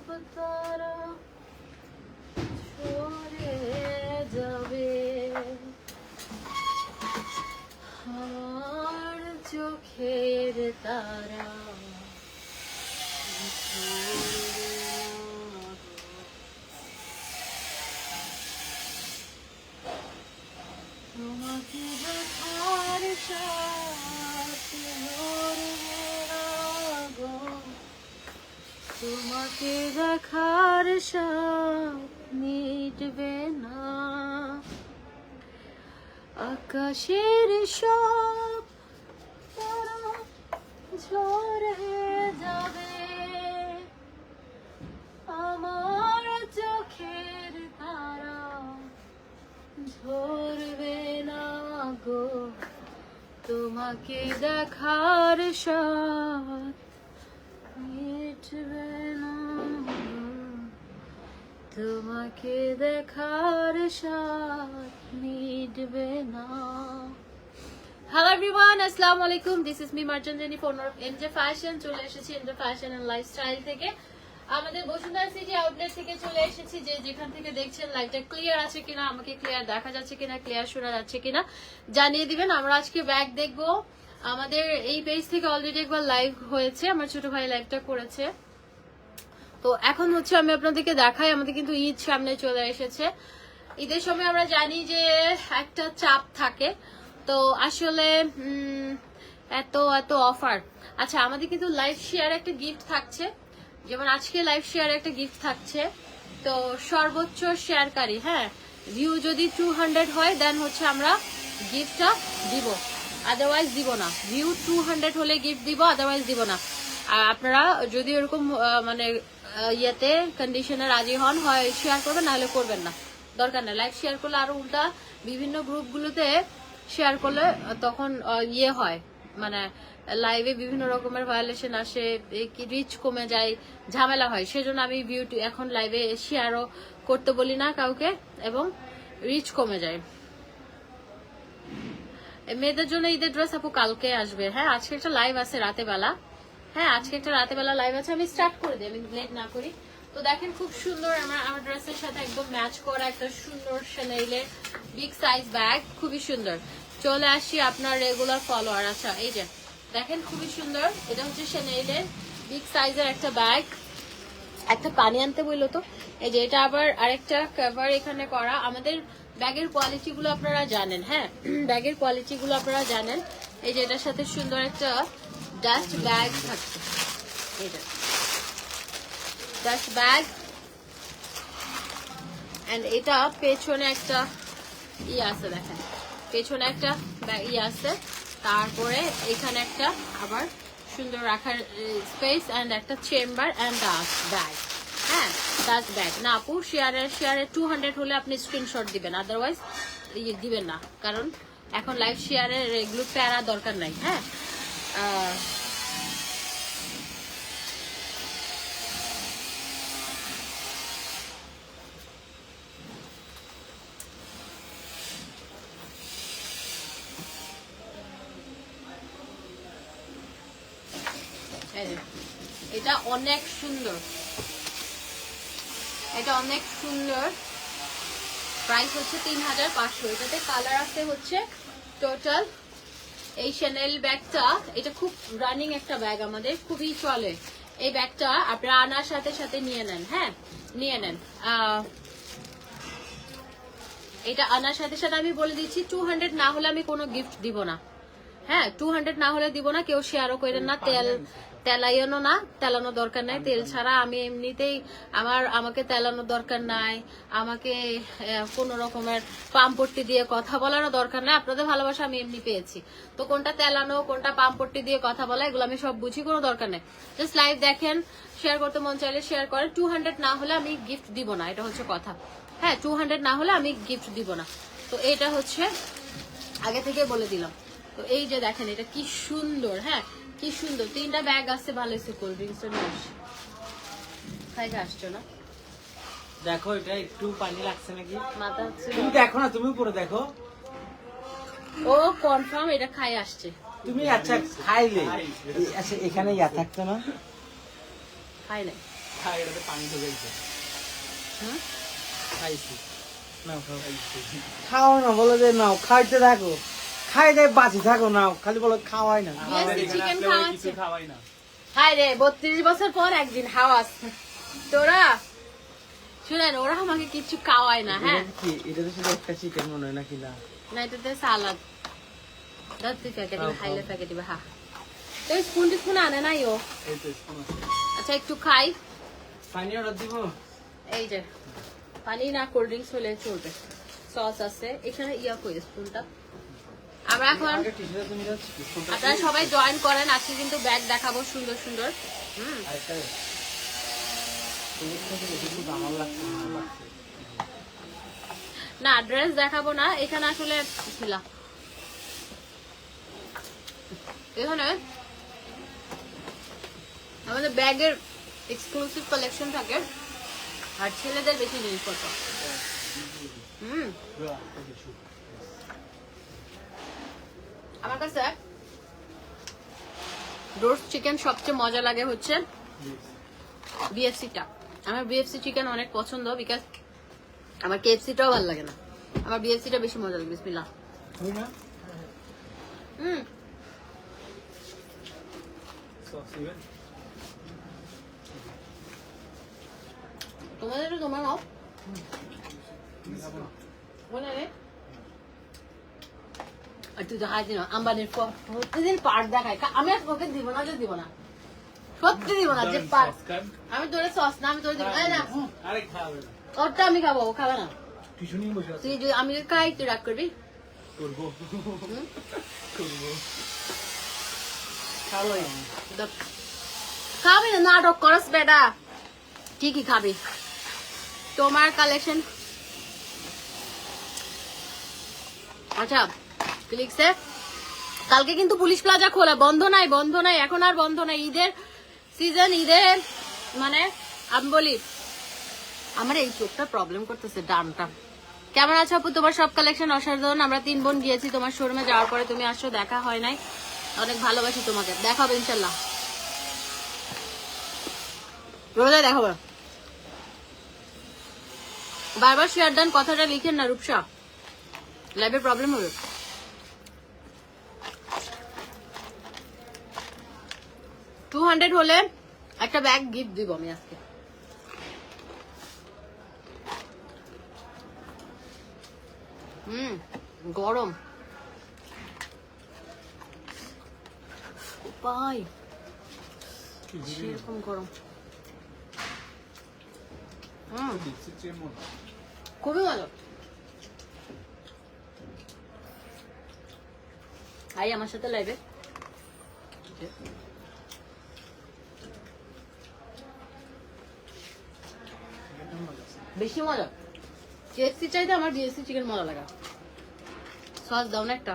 সব তারা সরে যাবে, আমার চোখের তারা তোমাকে দেখার সাথ ধরবে না গো, তোমাকে দেখার সাথ মিটবে না, আকাশের সব তারা ঝরে যাবে, আমার চোখের তারা ঝরবে না গো, তোমাকে দেখার সাথ মিটবে না, তোমাকে দেখার সাথ মিটবে না। হ্যালো এভরিওয়ান, আসসালামু আলাইকুম। দিস ইজ মি মার্জানজানি ফোনার অফ এনজে ফ্যাশন। চলে এসেছি এনজে ফ্যাশন এন্ড লাইফস্টাইল থেকে, আমাদের বসুন্ধরা সিটি আউটলেট থেকে চলে এসেছি। যে যেখান থেকে দেখছেন লাইভটা ক্লিয়ার আছে কিনা, আমাকে ক্লিয়ার দেখা যাচ্ছে কিনা, ক্লিয়ার শোনা যাচ্ছে কিনা জানিয়ে দিবেন। আমরা আজকে ব্যাগ দেখবো। আমাদের এই পেজ থেকে অলরেডি একবার লাইভ হয়েছে, আমার ছোট ভাই লাইভটা করেছে। তো এখন হচ্ছে আমি আপনাদেরকে দেখাই, আমাদের কিন্তু ঈদ সামনে চলে এসেছে। ঈদের সময় আমরা জানি যে একটা চাপ থাকে, তো আসলে এত এত অফার। আচ্ছা, আমাদের কিন্তু লাইভ শেয়ার একটা গিফট থাকছে, যেমন আজকে লাইভ শেয়ার একটা গিফট থাকছে। তো সর্বোচ্চ শেয়ারকারী, হ্যাঁ, ভিউ যদি 200 হয় দেন হচ্ছে আমরা গিফটটা দিব, আদারওয়াইজ দিব না। ভিউ 200 হলে গিফট দিব, আদারওয়াইজ দিব না। আর আপনারা যদি এরকম মানে ইয়েতে কন্ডিশনে রাজি হন, হয় শেয়ার করবেন, নাহলে করবেন না, দরকার নেই। লাইভ শেয়ার করলে আরো উল্টা বিভিন্ন গ্রুপগুলোতে শেয়ার করলে তখন ইয়ে হয়, মানে লাইভে বিভিন্ন রকমের ভায়োলেশন আসে, রিচ কমে যায়, ঝামেলা হয়। সেজন্য আমি ভিউটি এখন লাইভে শেয়ারও করতে বলি না কাউকে, এবং রিচ কমে যায়। মেয়েদের জন্য ঈদের ড্রেস আপু কালকে আসবে। হ্যাঁ, আজকে একটা লাইভ আছে রাতে বেলা। হ্যাঁ, আজকে একটা রাতে বেলা লাইভ আছে, আমি স্টার্ট করে দিই, আমি লেট না করি। তো দেখেন, খুব সুন্দর আমার ড্রেসের সাথে একদম ম্যাচ করা একটা সুন্দর শ্যানেলের বিগ সাইজ ব্যাগ, খুবই সুন্দর। চলে আসি আপনার রেগুলার ফলোয়ার। আচ্ছা, এই যে দেখেন, খুবই সুন্দর। এটা হচ্ছে শ্যানেলের বিগ সাইজের একটা ব্যাগ। একটা পানি আনতে বললো তো, এই যে এটা আবার আরেকটা কভার এখানে করা। আমাদের ব্যাগের কোয়ালিটি গুলো আপনারা জানেন, হ্যাঁ, ব্যাগের কোয়ালিটি গুলো আপনারা জানেন। এই যে এটার সাথে সুন্দর একটা ডাস্ট ব্যাগ থাকছে, এটা ডাস্ট ব্যাগ। এন্ড এটা পেছনে একটা ইয়ে আছে, দেখেন পেছনে একটা ইয়ে আছে, তারপরে এখানে একটা আবার সুন্দর রাখার স্পেস, এন্ড একটা চেম্বার, এন্ড ডাস্ট ব্যাগ। হ্যাঁ, ডাস্ট ব্যাগ না আপু, শেয়ারে 200 হলে আপনি স্ক্রিনশট দিবেন, আদারওয়াইজ দিবেন না, কারণ এখন লাইভ শেয়ারের এগুলো প্যারা দরকার নাই। হ্যাঁ, এটা অনেক সুন্দর, এটা অনেক সুন্দর। প্রাইস হচ্ছে 3500। এটাতে কালার আছে হচ্ছে টোটাল। এই শ্যানেল ব্যাগটা, এটা খুব রানিং একটা ব্যাগ, আমাদের খুবই চলে। এই ব্যাগটা আপনারা আনার সাথে সাথে নিয়ে নেন। হ্যাঁ, নিয়ে নেন। এটা আনার সাথে সাথে আমি বলে দিচ্ছি, 200 না হলে আমি কোনো গিফট দিব না। হ্যাঁ, 200 না হলে দিব না। কেউ শেয়ারও করেন না, তেলাইনো না, তেলানো দরকার নাই। তেল ছাড়া আমি এমনিতেই আমাকে তেলানোর দরকার নাই, আমাকে কোন রকমের পাম্পট্টি দিয়ে কথা বলারও দরকার নাই। আপনাদের ভালোবাসা আমি এমনি পেয়েছি, তো কোনটা তেলানো কোনটা পাম্পট্টি দিয়ে কথা বলা এগুলো আমি সব বুঝি, কোনো দরকার নেই। জাস্ট লাইভ দেখেন, শেয়ার করতে মন চাইলে শেয়ার করেন। 200 না হলে আমি গিফট দিব না, এটা হচ্ছে কথা। হ্যাঁ, 200 না হলে আমি গিফট দিব না। তো এটা হচ্ছে আগে থেকে বলে দিলাম। তো এই যে দেখেন, এটা কি সুন্দর। হ্যাঁ, কি সুন্দর। 3টা ব্যাগ আছে, ভালো হয়েছে। কোল্ড ড্রিঙ্কস খাইতে আসছো না? দেখো, এটা একটু পানি লাগছে নাকি মাথা হচ্ছে, তুমি দেখো না, তুমি পুরো দেখো। ও কনফার্ম এটা খাই আসছে। তুমি আচ্ছা খাইলে, আচ্ছা এখানে ইয়া থাকতো না, খাই নাই। খাই এটাতে পানি ঢুকাইছে হুম খাইছি নাও খাও খাও না বলে যে নাও খাইতে থাকো খাইতে বাঁচি থাকো নাও খালি বলো খাওয়াই না BSC চিকেন খাওয়াচ্ছে খাওয়াই না হায় রে 32 বছর পর একদিন হাওয়াস তোরা শুনেন ওরা আমাকে কিছু খাওয়ায় না হ্যাঁ এটা কি এটা তো শুধু একটা চিকেন মনে হয় নাকি না না এটাতে সালাদ দত্তি প্যাকেট খাইলে প্যাকেট দিবে হ্যাঁ তো স্পুন আনে নাই ও এই তো স্পুন আছে আচ্ছা একটু খাই পানি অর্ডার দিব এই যে পানি না কোল্ড ড্রিঙ্কস হলে চলবে সস আছে এখানে ইয়া কই স্পুনটা আমরা এখন আগে টিস্যুটা তুমি দাও স্পুনটা আপনারা সবাই জয়েন করেন আজকে কিন্তু ব্যাগ দেখাবো সুন্দর সুন্দর আরেকটা তুমি তো বেশি দাম লাগছে না ড্রেস দেখাবো না এখানে আসলে ছিল এখানে আমাদের ব্যাগের এক্সক্লুসিভ কালেকশন থাকে আর ছেলেদের বেশি জিনিসপত্র আমার কাছে রোস্ট চিকেন সবচেয়ে মজা লাগে হচ্ছে বিএফসিটা আমার বিএফসি চিকেন অনেক পছন্দ বিকজ আমার কেএফসিটাও ভালো লাগে না আমার বিএফসিটা বেশি মজা লাগে বিসমিল্লাহ হয় না সস দিবেন তোমাদের তো তোমার নাও বলে রে আর তুই তো হাই দিন আম্বানির প্রতিদিন পার্ট দেখায় আমি আর তোকে দিব না যে দিব না সত্যি দিব না যে পার্ট আমি তোরে সস না আমি তোরে দিব না আরে খাবে না ওরটা আমি খাবো ও খাবে না টিস্যু নিয়ে বসে আছে তুই যদি আমি যদি খাই তুই রাগ করবি করবো করবো খাবো খাবি না নাটক করস বেটা কি কি খাবি তোমার কালেকশন আচ্ছা ক্লিকসে কালকে কিন্তু পুলিশ প্লাজা খোলা বন্ধ নাই এখন আর বন্ধ নাই ঈদের সিজন ঈদের মানে আমি বলি আমার এই চোখটা প্রবলেম করতেছে ডানটা কেমন আছো আপু তোমার সব কালেকশন অসাধারণ আমরা 3 বোন গিয়েছি তোমার শোরুমে যাওয়ার পরে তুমি আসছো দেখা হয় নাই অনেক ভালোবাসি তোমাকে দেখাবো ইনশাল্লাহ রোজা দেখাবো বারবার শেয়ার ডান কথাটা লিখেন না রূপসা লাইভে প্রবলেম হবে $200 হলে একটা ব্যাগ গিফট দিব আমি আজকে গরম পাই সেরকম গরম খুবই ভালো আই আমার সাথে লাইভে বেশি মজা কেএফসি চাইতে আমার বিএসসি চিকেন মজা লাগা সস দাও না একটা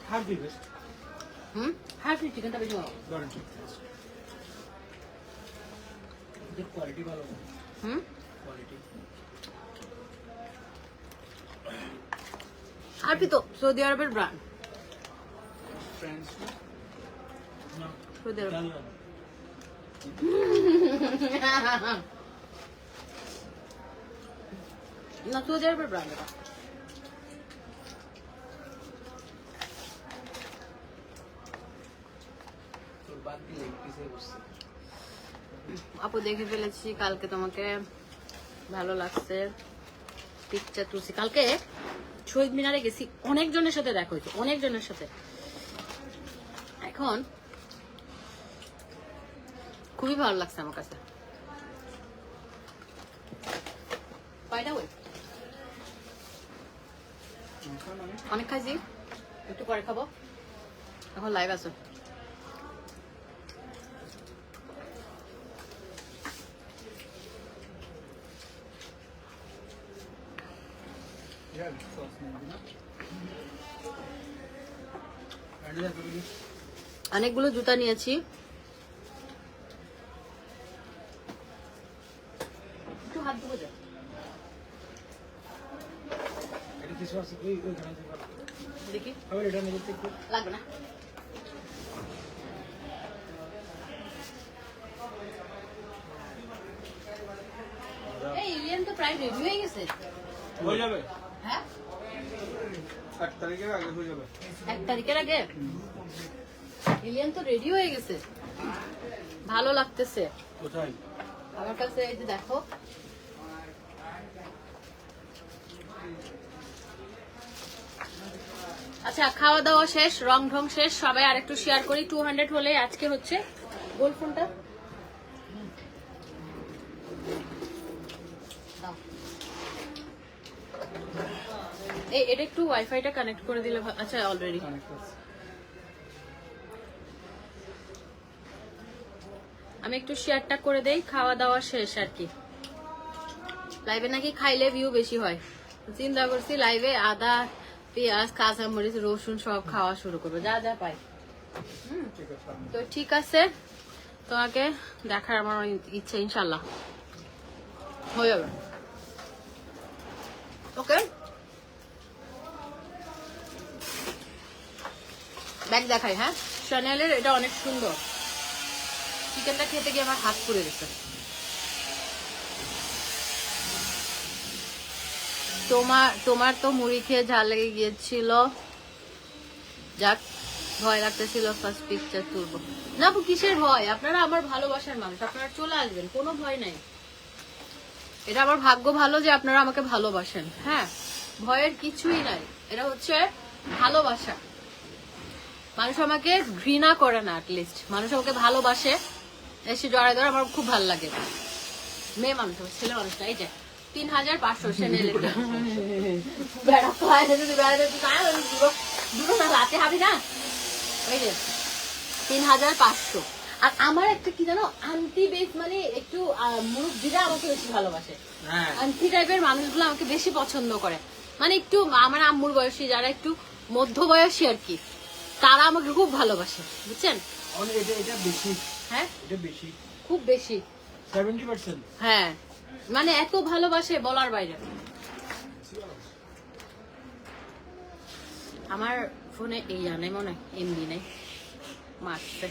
হাফ দিবে হাফ চিকেনটা বেশি মজা গ্যারান্টি যে কোয়ালিটি ভালো কোয়ালিটি হাফি তো সৌদি আরবের ব্র্যান্ড ফ্রেন্ডস না সৌদি আরব জানলাম না সৌদি আরবের ব্র্যান্ড এটা তোর বাদ দিলে পিছে বসছে আপু দেখে ফেলেছি কালকে তোমাকে ভালো লাগছে পিকচার তুলছি কালকে শহীদ মিনারে গেছি অনেকজনের সাথে দেখা হয়েছে অনেকজনের সাথে এখন খুবই ভালো লাগছে আমার কাছে অনেক খাইছি একটু পরে খাবো এখন লাইভ আছো অনেকগুলো জুতা নিয়েছি একটু হাত ধুবো যা এটা কিছু আছে ওই ওইখানে দিবা দেখি আবার এটা নিতে একটু লাগবে না লাইভ রেডি হয়ে গেছে হয়ে যাবে হ্যাঁ 1 তারিখের আগে হয়ে যাবে 1 তারিখের আগে এলিয়ান তো রেডি হয়ে গেছে ভালো লাগতেছে কোথায় আমার কাছে এই যে দেখো আচ্ছা খাওয়া দাওয়া শেষ রং ঢং শেষ সবাই আরেকটু শেয়ার করি 200 হলে আজকে হচ্ছে গোল্ড ফোনটা এই এটা একটু ওয়াইফাইটা কানেক্ট করে দিলে আচ্ছা অলরেডি আমি একটু শেয়ারটা করে দেই খাওয়া দাওয়া শেষ আর কি লাইভে নাকি খাইলে ভিউ বেশি হয় চিন্তা করছি লাইভে আদা পেঁয়াজ কাঁচামরিচ রসুন সব খাওয়া শুরু করবো যা যা পাই তো ঠিক আছে তোমাকে দেখার আমার ইচ্ছা ইনশাল্লাহ হয়ে যাবে ওকে ব্যাগ দেখাই হ্যাঁ চ্যানেলের এটা অনেক সুন্দর চিকেনটা খেতে গিয়ে আমার হাত পুড়ে গেছে তোমার তো মুড়ি খেয়ে ঝাল লেগে গিয়েছিল যাক ভয় লাগতেছিল ফার্স্ট পিকচার তুলবো না আপু কিসের ভয় আপনারা আমার ভালোবাসার মানুষ আপনারা চলে আসবেন কোনো ভয় নাই এটা আমার ভাগ্য ভালো যে আপনারা আমাকে ভালোবাসেন হ্যাঁ ভয়ের কিছুই নাই এটা হচ্ছে ভালোবাসা মানুষ আমাকে ঘৃণা করে না অ্যাটলিস্ট মানুষ আমাকে ভালোবাসে এসে জড়ায় ধরে আমার খুব ভালো লাগে মেয়ে মানুষ ছেলে মানুষ না এই যে 3500 চ্যানেলে বেড়া খায় যদি বেড়াতে দুটো না রাতে হাবি না ওই যে 3500 আর আমার একটা কি জানো আন্টি বেস মানে একটু মুরব্বিরা আমাকে বেশি ভালোবাসে আন্টি টাইপের মানুষগুলো আমাকে বেশি পছন্দ করে মানে একটু আমার আম্মুর বয়সী যারা একটু মধ্য বয়সী আর কি তারা আমাকে খুব ভালোবাসে বুঝছেন এটা বেশি হ্যাঁ এটা বেশি খুব বেশি 70% হ্যাঁ মানে এত ভালোবাসে বলার বাইরে আমার ফোনে এই জানে মনে হয় এমবি নেই মারছে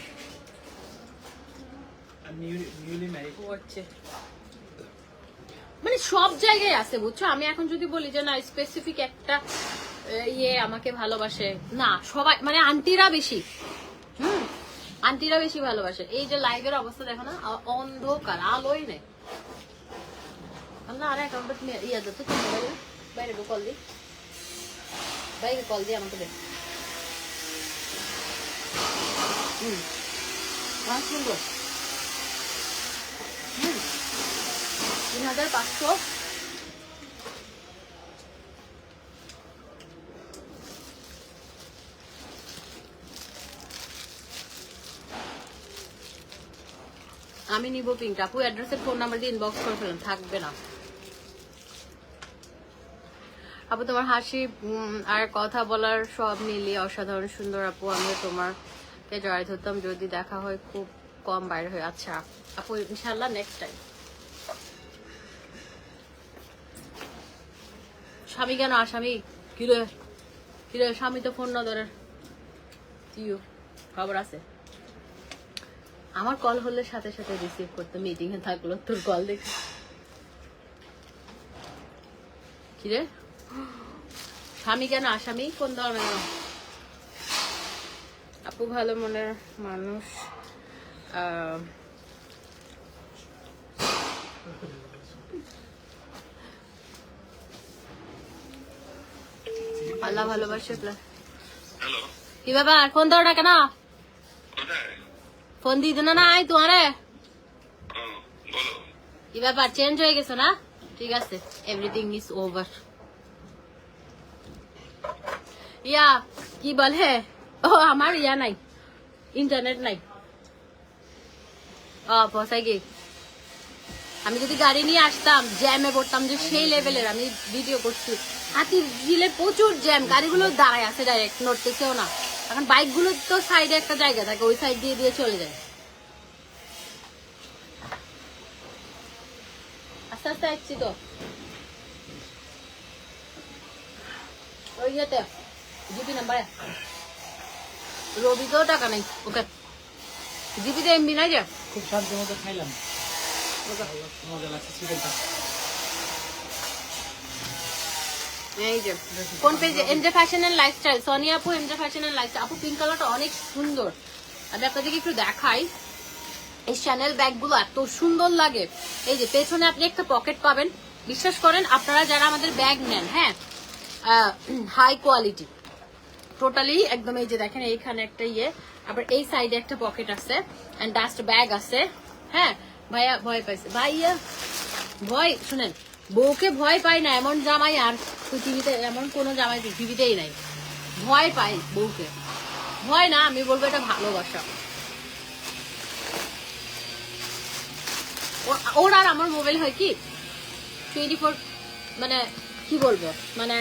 নিউলি নাই করছে মানে সব জায়গায় আছে বুঝছো আমি এখন যদি বলি যে না স্পেসিফিক একটা ইয়ে আমাকে ভালোবাসে না সবাই মানে আন্টিরা বেশি আন্টিরা বেশি ভালোবাসে এই যে লাইভের অবস্থা দেখো না অন্ধকার আলোই নেই আরে অ্যাকাউন্টটা তুমি ইয়ে দাও তো মোবাইলে বাইরে কল দি বাইরে কল দি আমাকে দে সুন্দর 3500 আমি নিব পিঙ্ক আপু অ্যাড্রেসের ফোন নাম্বার দিয়ে ইনবক্স করে ফেলেন থাকবে না আপু তোমার হাসি আর কথা বলার সব মিলিয়ে অসাধারণ সুন্দর আপু আমিও তোমারকে জড়াই ধরতাম যদি দেখা হয় খুব কম বাইরে হয় আচ্ছা আপু ইনশাল্লাহ নেক্সট টাইম স্বামী কেন আসামি কিরে কিরে স্বামী তো ফোন না ধরে তুইও খবর আছে আমার কল হলে সাথে সাথে রিসিভ করতে মিটিং এ থাকলো তোর কল দেখে কিরে স্বামী কেন আসামি কোন ধরনের আপু ভালো মনের মানুষ আল্লাহ ভালোবাসে হ্যালো কি ব্যাপার ফোন দাও না কেন কোথায় ফোন দিয়ে দিন না আই তোমারে বলো কি ব্যাপার চেঞ্জ হয়ে গেছে না ঠিক আছে এভরিথিং ইজ ওভার ইয়া কি বলে ও আমার ইয়া নাই ইন্টারনেট নাই পৌঁছাই গিয়ে আমি যদি গাড়ি নিয়ে আসতাম জ্যামে পড়তাম যে সেই লেভেলের আমি ভিডিও করছি হাতির ঝিলে প্রচুর জ্যাম গাড়িগুলো দাঁড়ায় আছে ডাইরেক্ট নড়তেছেও না এখন বাইক গুলো তো সাইডে একটা জায়গা থাকে ওই সাইড দিয়ে দিয়ে চলে যায় আস্তে আস্তে আসছি তো ওই ইয়েতে জিপি নাম্বারে রবিতেও টাকা নেই ওকে জিপিতে এমবি নাই যে খুব শান্তি মতো খাইলাম মজা লাগছে চিকেনটা এই যে কোন পেজে? MJ fashion and lifestyle, Sonia আপু, এমজে ফ্যাশন এন্ড লাইফস্টাইল। আপু পিঙ্ক কালারটা অনেক সুন্দর, আমি আপনাদেরকে একটু দেখাই। এই শ্যানেল ব্যাগগুলো এত সুন্দর লাগে। এই যে পেছনে আপনি একটা পকেট পাবেন, বিশ্বাস করেন আপনারা যারা আমাদের ব্যাগ নেন, হ্যাঁ হাই কোয়ালিটি টোটালি একদম। এই যে দেখেন এইখানে একটা আবার এই সাইডে একটা পকেট আছে এন্ড ডাস্ট ব্যাগ আছে। হ্যাঁ ভাইয়া ভয় পাইছে, ভাইয়া ভয় শুনেন, বউকে ভয় পাই না এমন জামাই আর পৃথিবীতে, এমন কোনো জামাই পৃথিবীতেই নাই। ভয় পাই বউকে, ভয় না, আমি বলবো এটা ভালোবাসা। ওর আর আমার মোবাইল হয় কি 24, মানে কি বলবো, মানে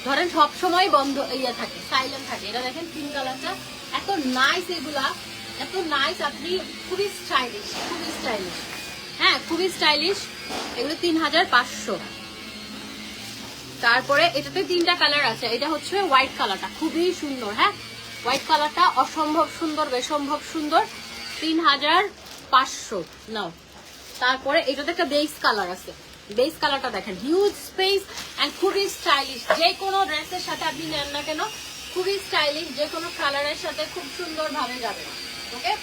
ধরেন সব সময় বন্ধ থাকে, সাইলেন্ট থাকে। এটা দেখেন পিঙ্ক কালারটা এত নাইস, এগুলা এত নাইস, আপনি খুবই স্টাইলিশ, খুবই স্টাইলিশ, হ্যাঁ খুবই স্টাইলিশ। এগুলো 3500। তারপরে এটাতে 3টা কালার আছে। এটা হচ্ছে হোয়াইট কালারটা খুবই সুন্দর, হ্যাঁ হোয়াইট কালারটা অসম্ভব সুন্দর, বেসম্ভব সুন্দর, 3500 নাও। তারপরে এটাতে একটা বেস কালার আছে, বেস কালারটা দেখেন, হিউজ স্পেস এন্ড খুবই স্টাইলিশ। যে কোনো ড্রেসের সাথে আপনি নেন না কেন খুবই স্টাইলিশ, যে কোনো কালারের সাথে খুব সুন্দর ভাবে যাবে। ওকে,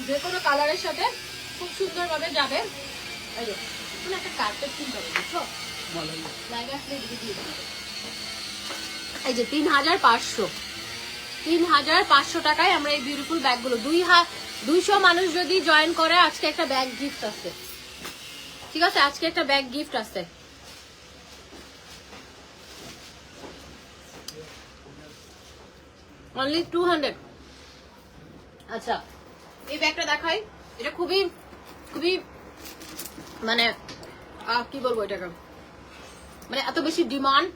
যে কোনো কালারের সাথে খুব সুন্দর ভাবে যাবে। এই যে একটা কার্পেট কিনতে হবে, বুঝছো? এই যে 3500 টাকায় আমরা এই বিউটিফুল ব্যাগগুলো, 200 মানুষ যদি জয়েন করে আজকে একটা ব্যাগ গিফট আছে, ঠিক আছে? আজকে একটা ব্যাগ গিফট আছে। অনলি 200। আচ্ছা এই ব্যাগটা দেখাই, এটা খুবই খুবই মানে কি বলবো এটাকে, মানে এত বেশি ডিমান্ড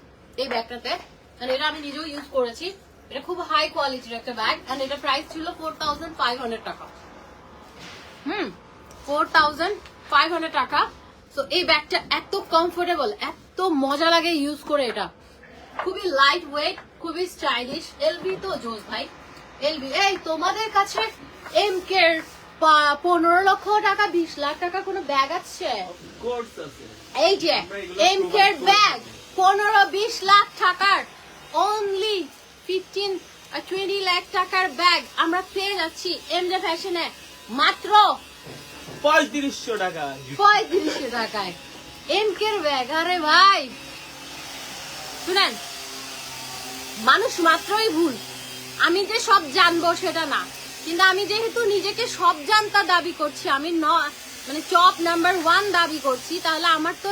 এই ব্যাগটাতে, মানে এটা আমি নিজেও ইউজ করেছি। এটা খুব হাই কোয়ালিটির একটা ব্যাগ এন্ড এটা প্রাইস ছিল 4500 টাকা। 4500 টাকা। তো এই ব্যাগটা এত কমফোর্টেবল, এত মজা লাগে ইউজ করে, এটা খুবই লাইট ওয়েট, খুবই স্টাইলিশ। এলবি তো জোস ভাই, এলবি। এই তোমাদের কাছে এমকে 15 লক্ষ টাকা 20 লাখ টাকা কোনো ব্যাগ আছে? এই যে এমকে ব্যাগ 15-20 লাখ টাকার, অনলি 15-20 লাখ টাকার ব্যাগ আমরা পেয়ে যাচ্ছি এমজে ফ্যাশনে মাত্র 3500 টাকা। 3500 টাকায় এমকের ব্যাগ। আরে ভাই শুনেন, মানুষ মাত্রই ভুল। আমি যে সব জানবো সেটা না, কিন্তু আমি যেহেতু নিজেকে সব জানতা দাবি করছি, আমি মানে টপ নাম্বার 1 দাবি করছি, তাহলে আমার তো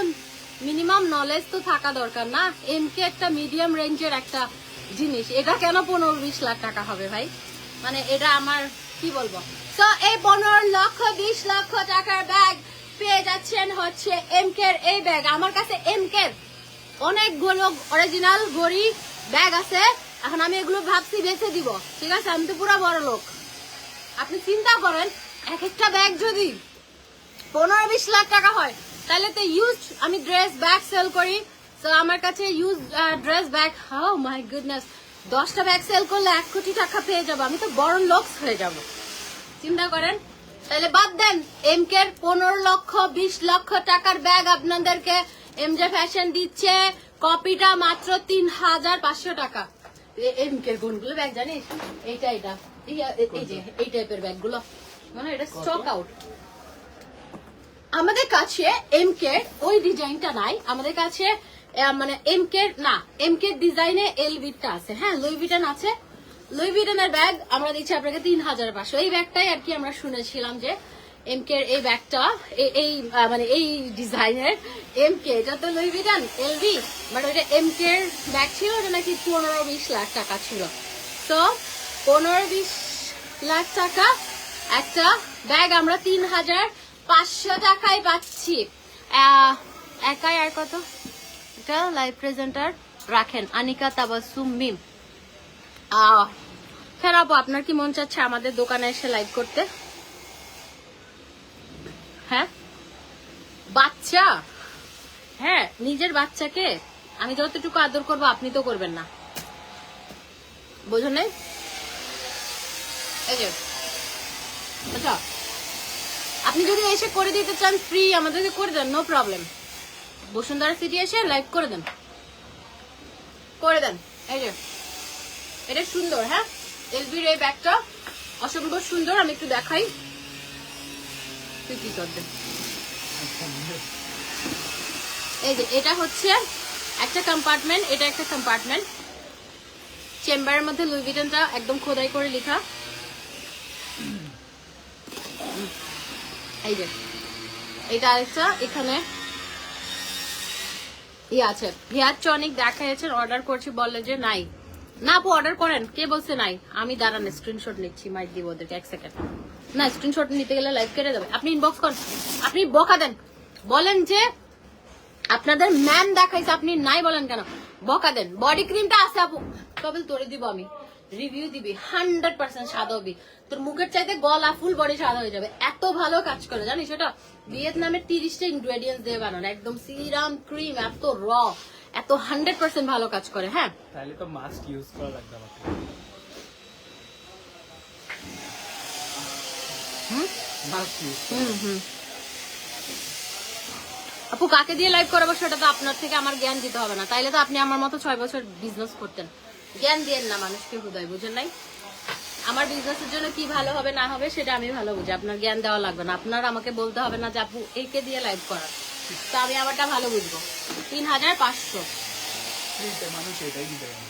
মিনিমাম নলেজ তো থাকা দরকার না? এমকে একটা মিডিয়াম রেঞ্জের একটা জিনিস, এটা কেন 15-20 লাখ টাকা হবে ভাই? মানে এটা আমার কি বলবো। তো এই 15-20 লক্ষ টাকার ব্যাগ পেয়ে যাচ্ছেন হচ্ছে এমকের এই ব্যাগ। আমার কাছে এমকের অনেকগুলো অরিজিনাল গড়ি ব্যাগ আছে, এখন আমি এগুলো ভাবছি বেচে দিব, ঠিক আছে? আমি তো পুরো বড় লোক। আপনি চিন্তা করেন এক একটা ব্যাগ যদি 15-20 লাখ টাকা হয়, তাহলে তো ইউজ আমি ড্রেস ব্যাগ সেল করি, তো আমার কাছে use dress bag, how my goodness, 10টা ব্যাগ সেল করলে 1 কোটি টাকা পেয়ে যাবো, আমি তো বড় লোক হয়ে যাব। চিন্তা করেন, তাহলে বাদ দেন এমকের 15-20 লক্ষ টাকার ব্যাগ আপনাদেরকে এমজে ফ্যাশন দিচ্ছে কপিটা মাত্র 3500 টাকা। এমকের কোনগুলো ব্যাগ জানিস? এইটা এই যে এই টাইপের ব্যাগগুলো, মানে এটা স্টক আউট। আমাদের কাছে এমকের ওই ডিজাইনটা নাই, আমাদের কাছে মানে এমকের না, এমকের ডিজাইনে এলভিটা আছে, হ্যাঁ লুই ভিটন আছে। লুই ভিটনের ব্যাগ আমরা দিচ্ছি আপনাকে 3500। এই ব্যাগটাই আর কি আমরা শুনেছিলাম যে এমকের এই ব্যাগটা এই মানে এই ডিজাইনের এমকে, এটা তো লুই ভিটন এলভি, বাট ওইটা এমকের ব্যাগ ছিল, ওটা নাকি 15-20 লাখ টাকা ছিল। তো 15-20 লাখ টাকা একটা ব্যাগ আমরা 3500 টাকায় পাচ্ছি। একাই আর কত, এটা লাইভ প্রেজেন্টার রাখেন আনিকা তাবাসসুম মিম। ফেরাবো, আপনার কি মন চাচ্ছে আমাদের দোকানে এসে লাইভ করতে? হ্যাঁ বাচ্চা, হ্যাঁ নিজের বাচ্চাকে আমি যতটুকু আদর করবো আপনি তো করবেন না, বোঝো নাই? এই যে আচ্ছা, আপনি যদি এসে করে দিতে চান ফ্রি, আমাদেরকে করে দেন, নো প্রবলেম। বসুন্ধরা সিটি এসে লাইভ করে দেন, করে দেন। এই যে এটা সুন্দর, হ্যাঁ এলবির এই ব্যাগটা অসম্ভব সুন্দর। আমি একটু দেখাই, তুই কি করবে। এই যে এটা হচ্ছে একটা কম্পার্টমেন্ট, এটা একটা কম্পার্টমেন্ট। চেম্বারের মধ্যে লুই ভিটনটা একদম খোদাই করে লেখা। এই যে এটা আরেকটা, এখানে ই আছে হেয়ার টনিক দেখাচ্ছেন, অর্ডার করছি বললে যে নাই। না আপু অর্ডার করেন, কে বলছে নাই? আমি দাঁড়ান স্ক্রিনশট নিচ্ছি, মাইক দিব ওদেরকে 1 সেকেন্ড। না স্ক্রিনশট নিতে গেলে লাইভ কেটে যাবে। আপনি ইনবক্স করেন, আপনি বকা দেন, বলেন যে আপনাদের ম্যাম দেখাইছে, আপনি নাই বলেন কেন? বকা দেন। বডি ক্রিমটা আছে আপু, তবে তোরে দিব আমি, রিভিউ দিবি 100% সাদা হবি। তোর মুখের চাইতে গলা ফুল বডি সাদা হয়ে যাবে, এত ভালো কাজ করে জানিস। এটা ভিয়েতনামের 30টা ইনগ্রেডিয়েন্টস দিয়ে বানানো, একদম সিরাম ক্রিম, এত র, এত 100% ভালো কাজ করে। হ্যাঁ তাহলে তো মাস্ক ইউজ করা লাগবে আমাকে। মাস্ক ইউজ আপু কাকে দিয়ে লাইভ করাবো সেটা তো আপনার থেকে আমার জ্ঞান দিতে হবে না, তাইলে তো আপনি আমার মতো 6 বছর বিজনেস করতেন। জ্ঞান দিয়েন না মানুষকে হুদায়, বুঝেন নাই? আমার বিজনেসের জন্য কি ভালো হবে না হবে সেটা আমি ভালো বুঝি, আপনার জ্ঞান দেওয়া লাগবে না। আপনার আমাকে বলতে হবে না যে আপু একে দিয়ে লাইভ করা, তো আমি আমারটা ভালো বুঝবো। 3500 ফ্রিতে মানুষ এটাই দিতে পারে।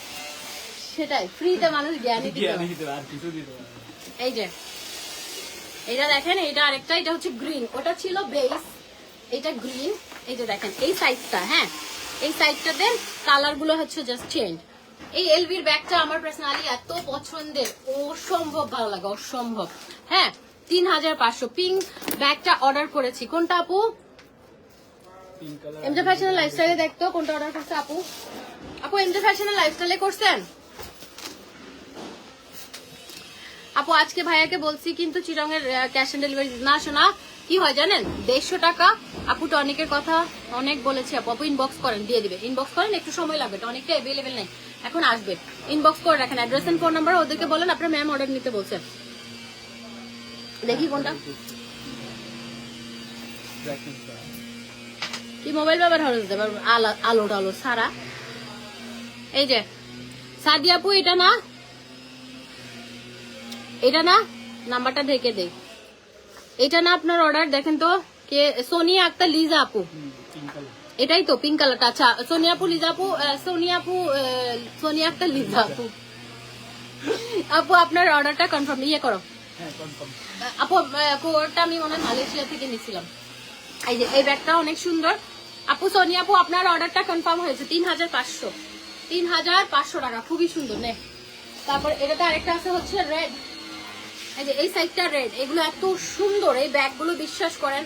সেটাই, ফ্রিতে মানুষ জ্ঞানই দিতে জ্ঞান পারে। দিতে পারে, আর কিছু দিতে পারে না। এই যে এটা দেখেন, এটা আরেকটা, এটা হচ্ছে গ্রিন, ওটা ছিল বেস, এটা গ্রিন। এই যে দেখেন এই সাইডটা, হ্যাঁ এই সাইডটাতে কালার গুলো হচ্ছে জাস্ট চেঞ্জ। এই এলভির ব্যাগটা আমার পার্সোনালি এত পছন্দের, অসম্ভব ভালো লাগে, অসম্ভব। হ্যাঁ 3500 পিঙ্ক ব্যাগটা অর্ডার করেছি। কোনটা আপু? পিঙ্ক কালার এমজে ফ্যাশনের লাইফস্টাইলে দেখতো কোনটা অর্ডার করছে আপু? আপু এমজে ফ্যাশনের লাইফস্টাইলে করছেন? আপু আজকে ভাইয়াকে বলছি কিন্তু চিরং এর ক্যাশ অন ডেলিভারি না। শোনা কি হয় জানেন, 150 টাকা। আপু টনিকের কথা অনেক বলেছি, আপু ইনবক্স করেন, দিয়ে দিবে। ইনবক্স করেন, একটু সময় লাগবে, টনিকটা অ্যাভেলেবেল নেই, এখন আসবে। ইনবক্স করে রাখেন, অ্যাড্রেস এন্ড ফোন নাম্বার, ওদেরকে বলেন আপনার ম্যাম অর্ডার নিতে বলছেন। দেখি কোনটা কি মোবাইল ব্যবহার হচ্ছে, আলো টালো সারা। এই যে সাদিয়া আপু, এটা না, এটা না, নাম্বারটা ঢেকে দেই। এটা না আপনার অর্ডার, দেখেন তো কে? সোনিয়া আক্তার লিজা আপু, পিঙ্ক কালার। এটাই তো পিঙ্ক কালারটা। আচ্ছা সোনিয়া আপু, লিজা আপু, সোনিয়া আপু, সোনিয়া আক্তার লিজা আপু। আপু আপনার অর্ডারটা কনফার্ম ইয়ে করো। হ্যাঁ কনফার্ম। আপু কোডটা আমি মনে হয় মালয়েশিয়া থেকে নিয়েছিলাম। এই যে এই ব্যাগটা অনেক সুন্দর। আপু সোনিয়া আপু আপনার অর্ডারটা কনফার্ম হয়েছে, 3500, 3500 টাকা, খুবই সুন্দর। নে তারপর এটাতে আরেকটা আছে হচ্ছে রেড, এই যে এই সাইডটা রেড। এগুলো এত সুন্দর এই ব্যাগগুলো, বিশ্বাস করেন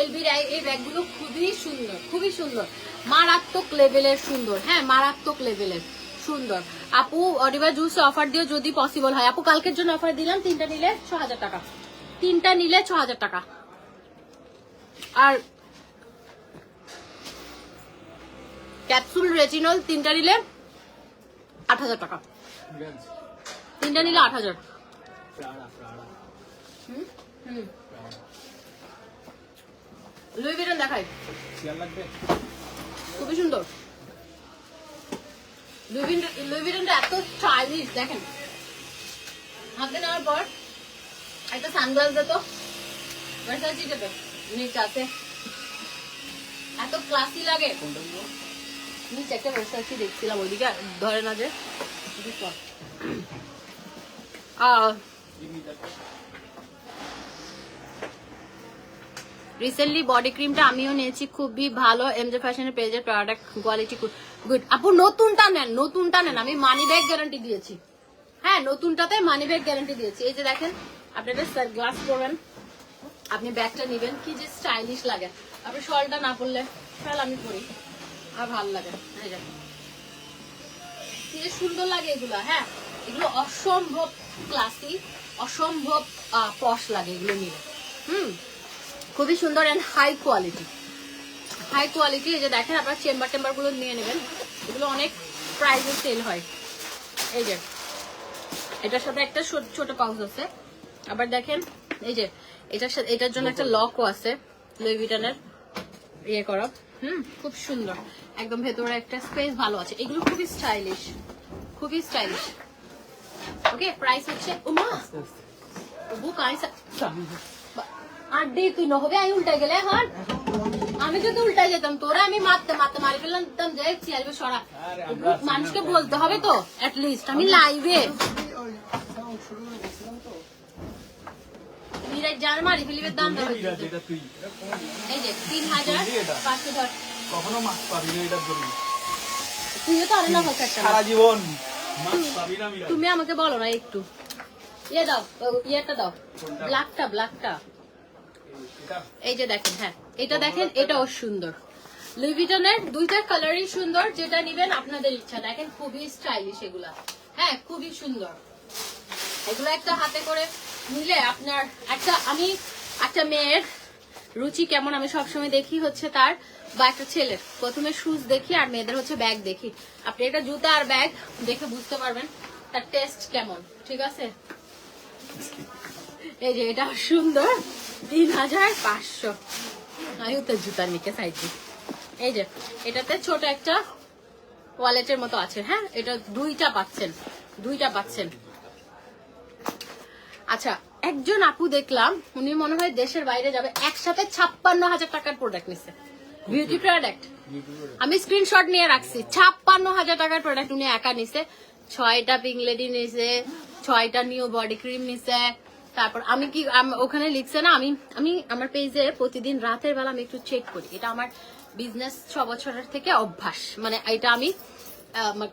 এলবির এই ব্যাগগুলো খুবই সুন্দর, খুবই সুন্দর, মারাত্মক লেভেলের সুন্দর। হ্যাঁ মারাত্মক লেভেলের সুন্দর। আপু অডিবা জুস অফার দিও যদি পসিবল হয়। আপু কালকের জন্য অফার দিলাম, 3টা নিলে 6000 টাকা, 3টা নিলে 6000 টাকা। আর ক্যাপসুল রেটিনল 3টা নিলে 8000 টাকা, 3টা নিলে 8000। প্রাড়া প্রাড়া লুই ভিটন দেখাই, খেয়াল লাগবে। খুবই সুন্দর। লুই ভিটনটা এত স্টাইলিশ, দেখেন হাতে নেওয়ার পর একটা সানগ্লাস দিত, ভার্সাচি দেবে নিচে আছে, এত ক্লাসি লাগে। কোনটা নিব? নিচে একটা ভার্সাচি দেখছিলাম, ওইদিকে ধরে না যে রিসেন্টলি বডি ক্রিমটা আমিও নিয়েছি, খুবই ভালো। এমজে ফ্যাশনের পেজের প্রোডাক্ট কোয়ালিটি গুড। আপু নতুনটা নেন, নতুনটা নেন, আমি মানি ব্যাগ গ্যারান্টি দিয়েছি। হ্যাঁ নতুনটাতে মানি ব্যাগ গ্যারান্টি দিয়েছি। এই যে দেখেন আপনাদের গ্লাস পরবেন, আপনি ব্যাগটা নেবেন, কি যে স্টাইলিশ লাগে। আপনি শলটা না পরলে, শাল আমি পরি আর ভালো লাগে। এই যে কি যে সুন্দর লাগে এগুলো। হ্যাঁ এগুলো অসম্ভব ক্লাসি, অসম্ভব পশ লাগে এগুলো নিলে। খুবই সুন্দর and high quality, high quality. এই যে দেখেন আপনার চেম্বার টেম্বার গুলো নিয়ে নেবেন, এগুলো অনেক প্রাইসে সেল হয়। এই যে এটার সাথে একটা ছোট পাউচ আছে, আবার দেখেন এই যে এটার সাথে, এটার জন্য একটা লকও আছে লুই ভিটনের ইয়ে করা। খুব সুন্দর, একদম ভেতরে একটা স্পেস ভালো আছে। এগুলো খুবই স্টাইলিশ, খুবই স্টাইলিশ। ওকে, প্রাইস হচ্ছে উমা বুক আইসা আড্ডি তুই নহবে আমি উল্টা গেলে এখন আমি যদি উল্টা যেতাম তোরা আমি মারতে মারতে মারি ফেললাম যে চেয়ারবে সরা। মানুষকে বলতে হবে তো অ্যাটলিস্ট আমি লাইভে মিরাজ জান মারি ফেলিবে দাম দেবে। এটা তুই এই যে 3500 ধর কখনো মাছ পাবি না, এটা ধরি তুইও তো আরো না হচ্ছে একটা সারা জীবন মাছ পাবি না মিরাজ। তুমি আমাকে বলো না একটু ইয়ে দাও, ইয়েটা দাও, ব্ল্যাকটা ব্ল্যাকটা। এটা এই যে দেখেন, হ্যাঁ এটা দেখেন, এটাও সুন্দর। লুই ভিটনের দুইটা কালারই সুন্দর, যেটা নিবেন আপনাদের ইচ্ছা। দেখেন খুবই স্টাইলিশ এগুলা, হ্যাঁ খুবই সুন্দর। এগুলো একটা হাতে করে নিলে আপনার আমি একটা মেয়ের রুচি কেমন আমি সবসময় দেখি হচ্ছে তার, বা একটা ছেলের প্রথমে শুজ দেখি আর মেয়েদের হচ্ছে ব্যাগ দেখি। আপনি একটা জুতা আর ব্যাগ দেখে বুঝতে পারবেন তার টেস্ট কেমন, ঠিক আছে? এই যে এটা সুন্দর, 3500। আমি তো জুতার নিকে সাইড দিই। এই যে এটাতে ছোট একটা ওয়ালেটের মতো আছে, হ্যাঁ এটা দুইটা পাচ্ছেন। আচ্ছা, একজন আপু দেখলাম উনি মনে হয় দেশের বাইরে যাবে, একসাথে 56,000 টাকার প্রোডাক্ট নিচ্ছে, বিউটি প্রোডাক্ট। আমি স্ক্রিনশট নিয়ে রাখছি, 56,000 টাকার প্রোডাক্ট উনি একা নিছে। 6টা পিঙ্ক লেডি নিছে, 6টা নিউ বডি ক্রিম নিছে। তারপর আমি কি ওখানে লিখছে না, আমি আমার পেজে প্রতিদিন রাতের বেলা আমি একটু চেক করি। এটা আমার বিজনেস 6 বছরের থেকে অভ্যাস, মানে এটা আমি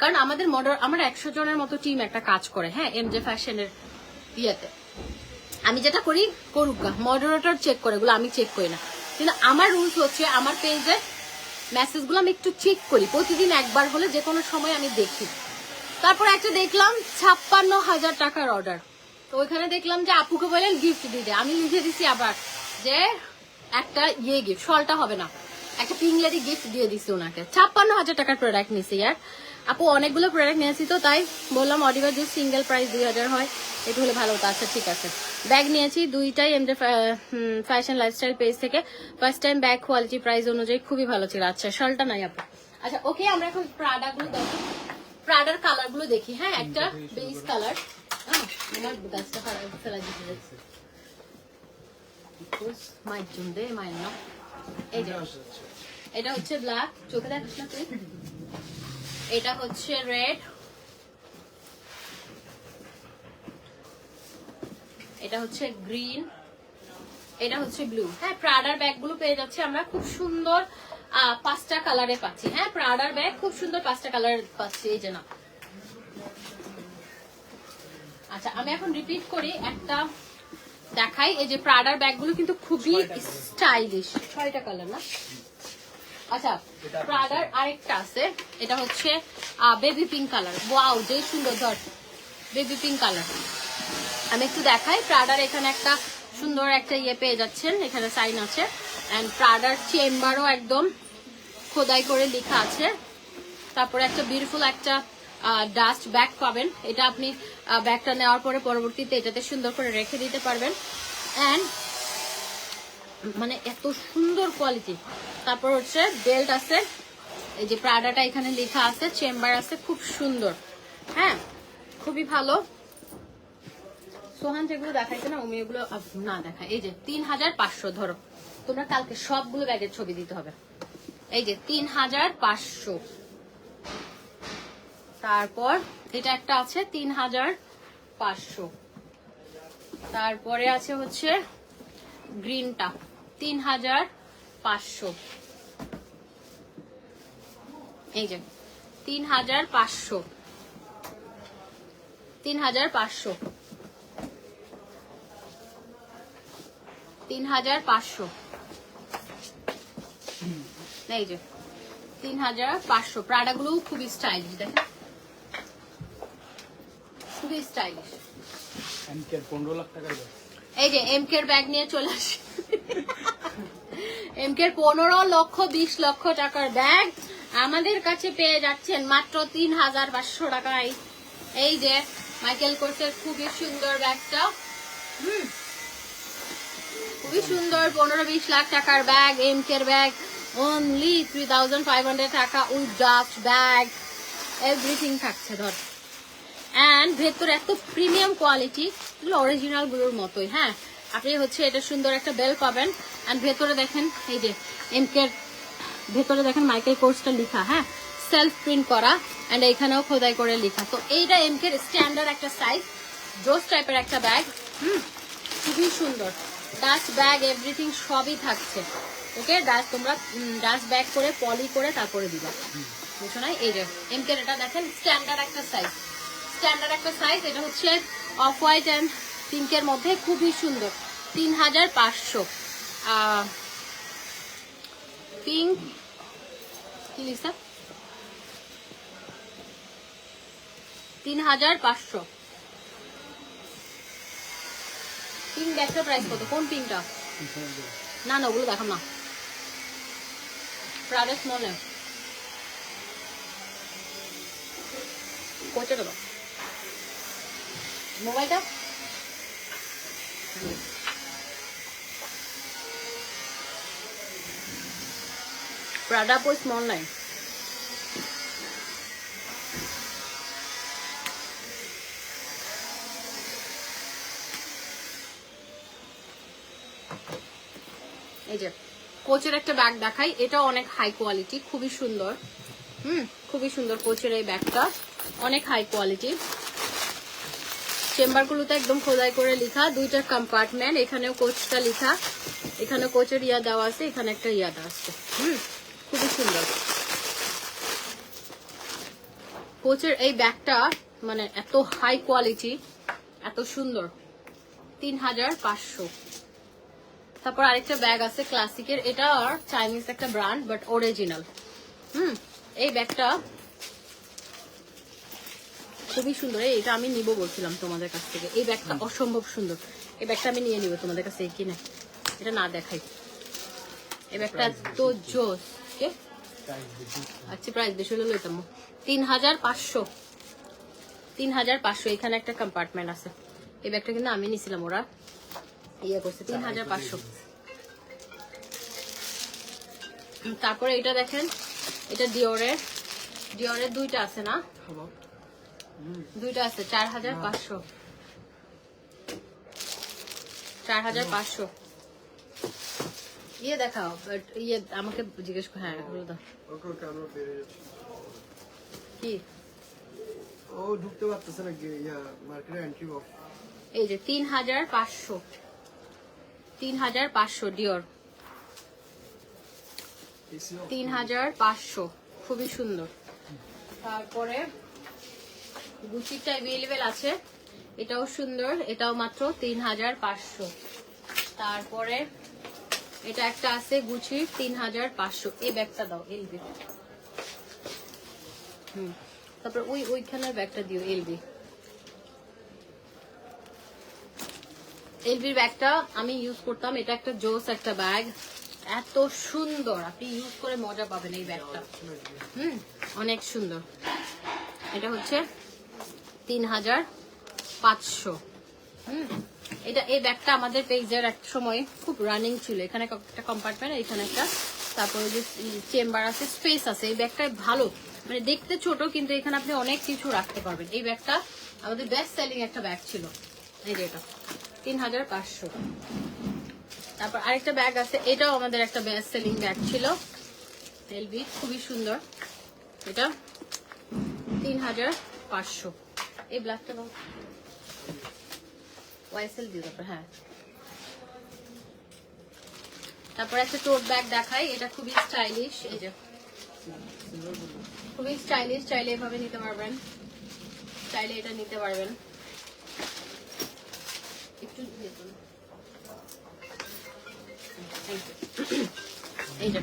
কারণ আমার 100 জনের মতো টিম একটা কাজ করে, হ্যাঁ এমজে ফ্যাশনের ইয়েতে। আমি যেটা করি করুক, মডারেটর চেক করে, এগুলো আমি চেক করি না। কিন্তু আমার রুলস হচ্ছে আমার পেজে মেসেজগুলো আমি একটু চেক করি প্রতিদিন একবার হলে, যে কোনো সময় আমি দেখি। তারপর একটা দেখলাম 56,000 টাকার অর্ডার, তো ওইখানে দেখলাম যে আপুকে বলেন গিফট দিতে, আমি লিখে দিছি আবার যে একটা গিফট, শলটা হবে না, একটা পিঙ্ক লেডি গিফট দিয়ে দিছি ওনাকে। 56,000 টাকার প্রোডাক্ট নিছি ইয়ার আপু, অনেকগুলো প্রোডাক্ট নিয়েছি তো তাই বললাম অডিভার জুস সিঙ্গেল প্রাইস 2000 হয়, একটু হলে ভালো হতো। আচ্ছা ঠিক আছে, ব্যাগ নিয়েছি দুইটাই এমজে ফ্যাশন লাইফস্টাইল পেজ থেকে, first time bag quality price অনুযায়ী খুবই ভালো ছিল। আচ্ছা শালটা নাই আপু। আচ্ছা ওকে, আমরা এখন প্রাডা গুলো দেখি, প্রাডার কালার গুলো দেখি। হ্যাঁ একটা বেস কালার, আমার গাছটা ফেলা দিতে যাচ্ছে মাইক জুম দে মাইন না। এই যে এটা হচ্ছে ব্ল্যাক, চোখে দেখিস না তুই। এটা হচ্ছে রেড, এটা হচ্ছে গ্রিন, এটা হচ্ছে ব্লু। হ্যাঁ প্রাডার ব্যাগ গুলো পেয়ে যাচ্ছে আমরা খুব সুন্দর 5টা কালারে পাচ্ছি। হ্যাঁ প্রাডার ব্যাগ খুব সুন্দর 5টা কালার পাচ্ছি, এই যে না। আচ্ছা আমি এখন রিপিট করি, একটা দেখাই। এই যে প্রাডার ব্যাগ গুলো কিন্তু খুবই স্টাইলিশ, 6টা কালার না। আচ্ছা প্রাডার আরেকটা আছে, এটা হচ্ছে বেবি পিঙ্ক কালার। ওয়াও যে সুন্দর, ধর বেবি পিঙ্ক কালার। আমি একটু দেখাই, প্রাডার এখানে একটা সুন্দর একটা ইয়ে পেয়ে যাচ্ছেন, এখানে সাইন আছে, এন্ড প্রাডার চেম্বারও একদম খোদাই করে লেখা আছে। তারপরে একটা বিউটিফুল একটা ডাস্ট ব্যাগ পাবেন, এটা আপনি ব্যাগটা নেওয়ার পরে পরবর্তীতে এটাতে সুন্দর করে রেখে দিতে পারবেন, এন্ড মানে এত সুন্দর কোয়ালিটি। তারপর হচ্ছে বেল্ট আছে, এই যে প্রাডাটা এখানে লেখা আছে, চেম্বার আছে, খুব সুন্দর। হ্যাঁ খুবই ভালো। সোহান যেগুলো দেখাইছে না আমি এগুলো না দেখাই। এই যে 3500, ধরো তোমরা কালকে সবগুলো ব্যাগের ছবি দিতে হবে। এই যে 3500। তারপর এটা একটা আছে 3500। তারপরে আছে হচ্ছে গ্রিনটা 3500। এই যে 3500, 3500, 3500। এই যে 3500। প্রাডা গুলো খুবই স্টাইলিশ, দেখেন খুবই স্টাইলিশ। এমকের 15 লাখ টাকার ব্যাগ। এই যে এমকের ব্যাগ নিয়ে চলে আসি, এমকের 15 লক্ষ 20 লক্ষ টাকার ব্যাগ আমাদের কাছে পেয়ে যাচ্ছেন মাত্র 3500 টাকায়। এই যে মাইকেল কোর্সের খুবই সুন্দর ব্যাগটা, খুবই সুন্দর 15-20 লাখ টাকার ব্যাগ, এমকের ব্যাগ অনলি 3500 টাকা উইথ ডাস্ট ব্যাগ এভরিথিং থাকছে ধর। অ্যান্ড ভেতরে এত প্রিমিয়াম কোয়ালিটি, অরিজিনাল গুলোর মতোই। হ্যাঁ, আপনি হচ্ছে এটা সুন্দর একটা বেল পাবেন। অ্যান্ড ভেতরে দেখেন এই যে এমকের ভেতরে দেখেন মাইকেল কোর্সটা লেখা, হ্যাঁ, সেলফ প্রিন্ট করা, অ্যান্ড এখানেও খোদাই করে লেখা। তো এইটা এমকের স্ট্যান্ডার্ড একটা সাইজ, জোস টাইপের একটা ব্যাগ। খুবই সুন্দর, ডাস্ট ব্যাগ এভরিথিং সবই থাকছে। ওকে, ডাস্ট তোমরা ডাস্ট ব্যাগ করে পলি করে তারপরে দিবা, বুঝছো না? এই যে এমকের এটা দেখেন স্ট্যান্ডার্ড একটা সাইজ, স্ট্যান্ডার্ড একটা সাইজ। এটা হচ্ছে অফ হোয়াইট অ্যান্ড পিঙ্কের মধ্যে, খুবই সুন্দর। 3500 পিঙ্ক কি লিখা, 3500 পিঙ্ক ব্যাগটার প্রাইস কত? কোন পিঙ্কটা? না না, ওগুলো দেখাম না। প্রাডা স্মল নেই, কোচেটা দাও মোবাইলটা। প্রাডা পো স্মল নাই। এই যে কোচের একটা ব্যাগ দেখাই, এটা অনেক হাই কোয়ালিটি, খুবই সুন্দর। খুবই সুন্দর কোচের এই ব্যাগটা, অনেক হাই কোয়ালিটি। চেম্বারগুলোতে একদম খোদাই করে লেখা, দুইটা কম্পার্টমেন্ট, এখানেও কোচটা লেখা, এখানে কোচের ইয়া দেওয়া আছে, এখানে একটা ইয়া দেওয়া আছে। খুবই সুন্দর কোচের এই ব্যাগটা, মানে এত হাই কোয়ালিটি, এত সুন্দর। 3500। তারপর আরেকটা ব্যাগ আছে ক্লাসিকের, এটা আর চাইনিজ একটা ব্র্যান্ড বাট অরিজিনাল। এই ব্যাগটা খুবই সুন্দর, এটা আমি নিব বলছিলাম তোমাদের কাছ থেকে। এই ব্যাগটা অসম্ভব সুন্দর, এই ব্যাগটা আমি নিয়ে নিব তোমাদের কাছে কিনে, এটা না দেখাই। এই ব্যাগটা তো জোস। আচ্ছা, প্রাইস বেশি হলে লইতাম। 3500, 3500। এখানে একটা কম্পার্টমেন্ট আছে, এই ব্যাগটা কিন্তু আমি নিছিলাম, ওরা ইয়ে করছে। 3500। তারপরে এটা দেখেন, এটা ডিওরের দুইটা আছে না, দুইটা আছে। 4500, 4500। ইয়ে দেখাও, ইয়ে আমাকে জিজ্ঞেস কর। হ্যাঁ, কি ও ঢুকতে পারতেছে না, মার্কেটে এন্ট্রি বক্স। এই যে 3500, 3500 ডিওর, 3500, খুবই সুন্দর। তারপরে গুচিটা অ্যাভেলেবেল আছে, এটাও সুন্দর, এটাও মাত্র 3500। তারপরে এটা একটা আছে গুচি, 3500। এই ব্যাগটা দাও, এলবি। তারপর ওইখানের ব্যাগটা দিও, এলবির ব্যাগটা আমি ইউজ করতাম, এটা একটা জোস একটা ব্যাগ, এত সুন্দর, আপনি ইউজ করে মজা পাবেন এই ব্যাগটা। অনেক সুন্দর। এটা হচ্ছে 3500। এটা এই ব্যাগটা আমাদের পেজের এক সময় খুব রানিং ছিল। এখানে একটা কম্পার্টমেন্ট, এখানে একটা, তারপরে যে চেম্বার আছে, স্পেস আছে। এই ব্যাগটা ভালো, মানে দেখতে ছোট কিন্তু এখানে আপনি অনেক কিছু রাখতে পারবেন। এই ব্যাগটা আমাদের বেস্ট সেলিং একটা ব্যাগ ছিল। এই যে এটা 3500। তারপর আরেকটা ব্যাগ আছে, এটাও আমাদের একটা বেস্ট সেলিং ব্যাগ ছিল, এলবি, খুবই সুন্দর। এটা 3500। এই ব্ল্যাকটা দাও, ওয়াইসেল দিও। তারপর হ্যাঁ, তারপর একটা টোট ব্যাগ দেখাই, এটা খুবই স্টাইলিশ। এই যে খুবই স্টাইলিশ, চাইলে এভাবে নিতে পারবেন, চাইলে এটা নিতে পারবেন। একটু এই যে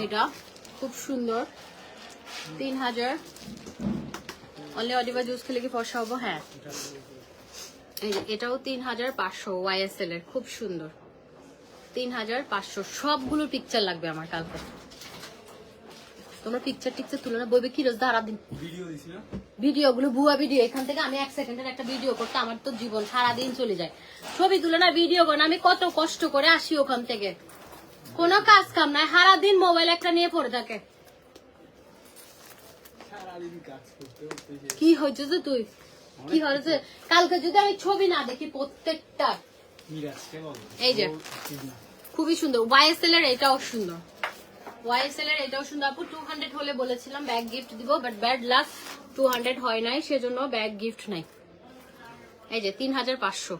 এটা খুব সুন্দর, 3000। অনলি অলিভা জুস খেলে কি ফর্সা হবো? হ্যাঁ, এই যে এটাও 3500, ওয়াইএসএল এর, খুব সুন্দর। 3500। সবগুলো পিকচার লাগবে আমার কালকে। তোমরা পিকচার টিকচার তুলে না, বইবে কি রোজ ধারা দিন ভিডিও গুলো, ভুয়া ভিডিও। এখান থেকে আমি 1 সেকেন্ডের একটা ভিডিও করতে আমার তো জীবন সারাদিন চলে যায়। ছবি তুলে না, ভিডিও করে না, আমি কত কষ্ট করে আসি ওখান থেকে। কোনো কাজ কাম নাই, সারাদিন মোবাইল একটা নিয়ে পড়ে থাকে। সারাদিন কাজ করতে করতে যে কি হয়েছে যে তুই কি হয়েছে? কালকে যদি আমি ছবি না দেখি প্রত্যেকটা, মিরাজকে বলো। এই যে। ও ঠিক না। খুবই সুন্দর। ওয়াইএসএল এর এটাও সুন্দর, ওয়াইএসএল এর এটাও সুন্দর। আপু 200 হলে বলেছিলাম ব্যাগ গিফট দিব, বাট ব্যাড লাক 200 হয় নাই, সেজন্য ব্যাগ গিফট নাই। এই যে 3500,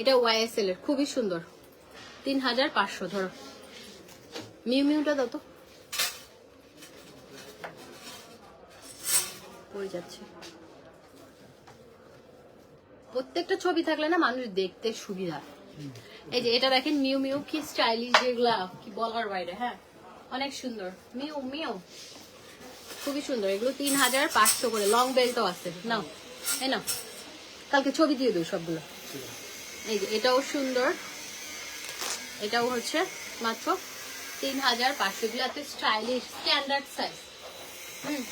এটা ওয়াইএসএল এর খুবই সুন্দর। 3500 ধরো। মিউ মিউটা দাও তো, পড়ে যাচ্ছে। প্রত্যেকটা ছবি থাকলে না মানুষ দেখতে সুবিধা। এই যে এটা দেখেন মিউ মিউ, কি স্টাইলিশ, যেগুলা কি বলার বাইরে। হ্যাঁ অনেক সুন্দর। মিউ মিউ খুবই সুন্দর। এগুলো 3500 করে। লং বেল্টও আছে। নাও এই নাও, কালকে ছবি দিয়ে দেবো সবগুলো। এই যে এটাও সুন্দর, এটাও হচ্ছে মাত্র 3500। এগুলো এত স্টাইলিশ, স্ট্যান্ডার্ড সাইজ।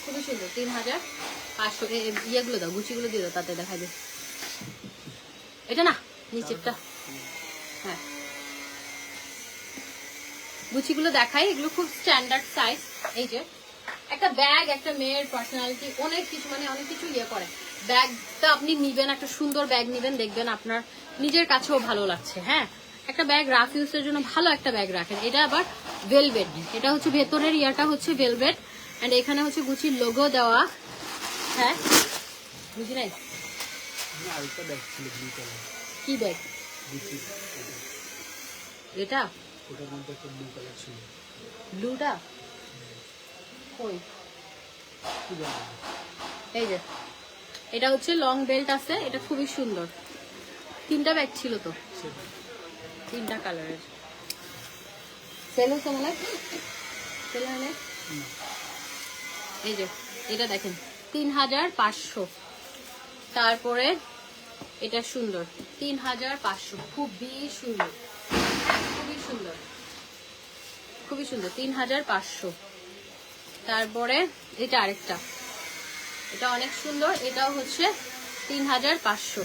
খুবই সুন্দর। 3500। ইয়েগুলো দাও, গুচিগুলো দিয়ে দাও, তাতে দেখা যায়। এটা না নিচেরটা, হ্যাঁ গুচিগুলো দেখাই। এগুলো খুব স্ট্যান্ডার্ড সাইজ। এই যে একটা ব্যাগ, একটা মেয়ের পার্সোনালিটি অনেক কিছু, মানে অনেক কিছু ইয়ে করে। ব্যাগটা আপনি নিবেন, একটা সুন্দর ব্যাগ নিবেন, দেখবেন আপনার নিজের কাছেও ভালো লাগছে। হ্যাঁ একটা ব্যাগ রাফ ইউজের জন্য ভালো একটা ব্যাগ রাখেন। এটা আবার ভেলভেট, এটা হচ্ছে ভেতরের ইয়াটা হচ্ছে ভেলভেট, এন্ড এখানে হচ্ছে গুচির লোগো দেওয়া। হ্যাঁ বুঝি নাই আমি আরেকটা ব্যাগ ছিল ব্লু কালার। কি ব্যাগ গুচি। এটা? ওটার মধ্যে একটা ব্লু কালার ছিল। ব্লুটা কই? কি জানো? এই যে এটা হচ্ছে লং বেল্ট আছে, এটা খুবই সুন্দর। 3টা ব্যাগ ছিল তো, সেটা 3টা কালারের। সেল হচ্ছে মনে হয়, সেল হয় না? না। এই যে এটা দেখেন 3500। তারপরে এটা সুন্দর 3500, খুবই সুন্দর, খুবই সুন্দর, খুবই সুন্দর। 3500। তারপরে এটা আরেকটা, এটা অনেক সুন্দর, এটাও হচ্ছে 3500।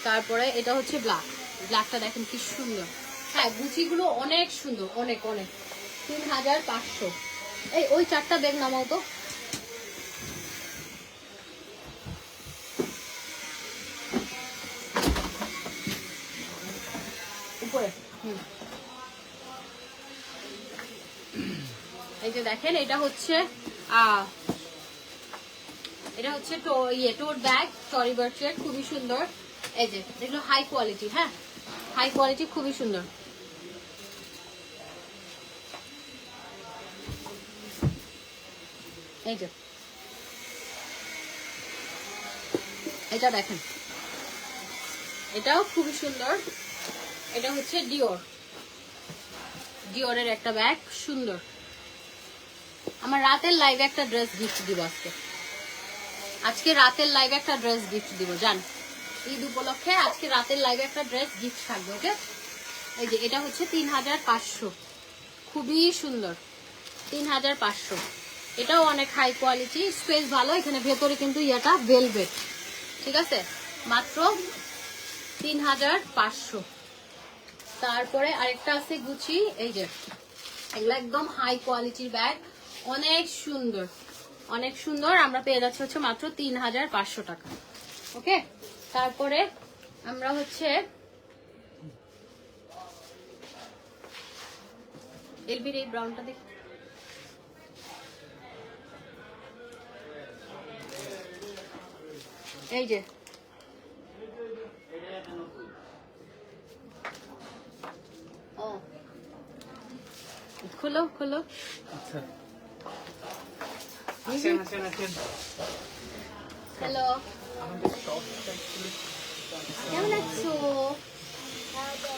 তারপরে এটা হচ্ছে ব্ল্যাক, ব্ল্যাকটা দেখেন কি সুন্দর। হ্যাঁ গুচিগুলো অনেক সুন্দর, অনেক অনেক। 3500। এই ওই 4টা ব্যাগ নামাও তো। উপরে। এই যে দেখেন এটা হচ্ছে টোট ব্যাগ, টরি বার্চের, খুবই সুন্দর। এই যে এগুলো হাই কোয়ালিটি, হ্যাঁ হাই কোয়ালিটি, খুবই সুন্দর। এই যে এটা দেখেন, এটাও খুবই সুন্দর। এটা হচ্ছে ডিওর, ডিওরের একটা ব্যাগ, সুন্দর। আমার রাতের লাইভে একটা ড্রেস গিফট দিব আজকে, আজকে রাতের লাইভে একটা ড্রেস গিফট দিব জান। ঈদ উপলক্ষে আজকে রাতের লাইভে একটা ড্রেস গিফট থাকবে, ওকে। এই যে এটা হচ্ছে 3500, খুবই সুন্দর। 3500, এটাও অনেক হাই কোয়ালিটি, স্পেস ভালো। এখানে ভেতরে কিন্তু এটা ভেলভেট, ঠিক আছে। মাত্র 3500। তারপরে আরেকটা আছে গুচি, এই যে এগুলো একদম হাই কোয়ালিটির ব্যাগ, অনেক সুন্দর, অনেক সুন্দর। আমরা পেয়ে যাচ্ছি হচ্ছে মাত্র 3500 টাকা, ওকে। তারপরে আমরা হচ্ছে এলবির এই ব্রাউনটা দেখ, এই যে ও খোলো খোলো। আচ্ছা আসেন আসেন আসেন। হ্যালো, আমাদের শপটা ছিল কেমন আছো?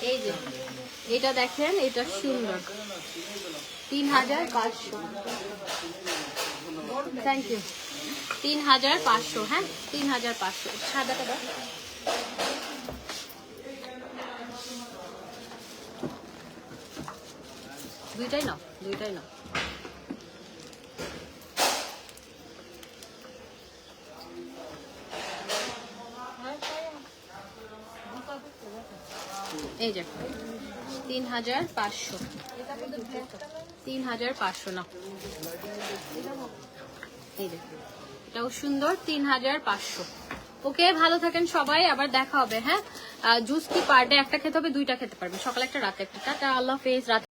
এই যে এটা দেখেন, এটা সুন্দর। 3500, থ্যাংক ইউ। 3500, হ্যাঁ 3500। সাদাটা দাও। দুইটাই নাও, দুইটাই নাও। এই যে 3500 3500 না এই যে এটাও সুন্দর 3500। ওকে ভালো থাকেন সবাই, আবার দেখা হবে। হ্যাঁ জুস কি পার ডে একটা খেতে হবে, দুইটা খেতে পারবে, সকালে একটা রাতে একটা। টাটা, আল্লাহ হাফেজ। রাতে